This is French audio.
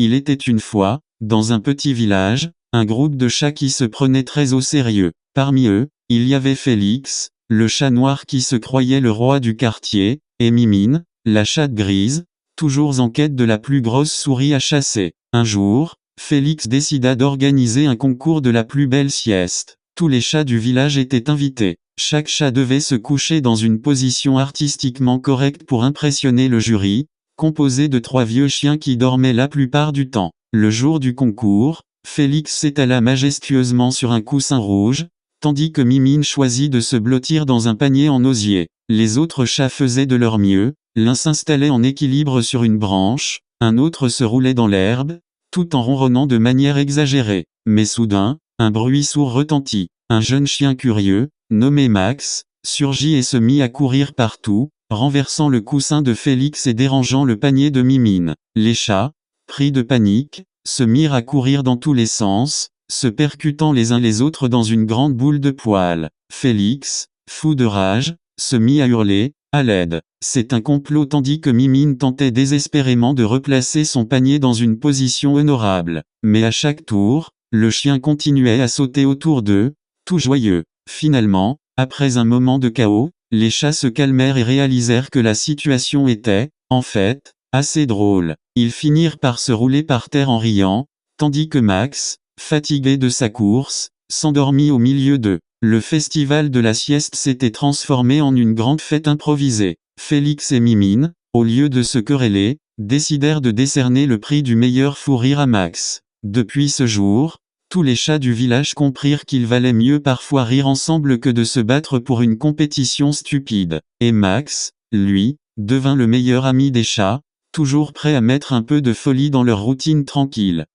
Il était une fois, dans un petit village, un groupe de chats qui se prenaient très au sérieux. Parmi eux, il y avait Félix, le chat noir qui se croyait le roi du quartier, et Mimine, la chatte grise, toujours en quête de la plus grosse souris à chasser. Un jour, Félix décida d'organiser un concours de la plus belle sieste. Tous les chats du village étaient invités. Chaque chat devait se coucher dans une position artistiquement correcte pour impressionner le jury, composé de 3 vieux chiens qui dormaient la plupart du temps. Le jour du concours, Félix s'étala majestueusement sur un coussin rouge, tandis que Mimine choisit de se blottir dans un panier en osier. Les autres chats faisaient de leur mieux, l'un s'installait en équilibre sur une branche, un autre se roulait dans l'herbe, tout en ronronnant de manière exagérée. Mais soudain, un bruit sourd retentit. Un jeune chien curieux, nommé Max, surgit et se mit à courir partout, renversant le coussin de Félix et dérangeant le panier de Mimine. Les chats, pris de panique, se mirent à courir dans tous les sens, se percutant les uns les autres dans une grande boule de poils. Félix, fou de rage, se mit à hurler, à l'aide. C'est un complot tandis que Mimine tentait désespérément de replacer son panier dans une position honorable. Mais à chaque tour, le chien continuait à sauter autour d'eux, tout joyeux. Finalement, après un moment de chaos, les chats se calmèrent et réalisèrent que la situation était, en fait, assez drôle. Ils finirent par se rouler par terre en riant, tandis que Max, fatigué de sa course, s'endormit au milieu d'eux. Le festival de la sieste s'était transformé en une grande fête improvisée. Félix et Mimine, au lieu de se quereller, décidèrent de décerner le prix du meilleur fou rire à Max. Depuis ce jour, tous les chats du village comprirent qu'il valait mieux parfois rire ensemble que de se battre pour une compétition stupide. Et Max, lui, devint le meilleur ami des chats, toujours prêt à mettre un peu de folie dans leur routine tranquille.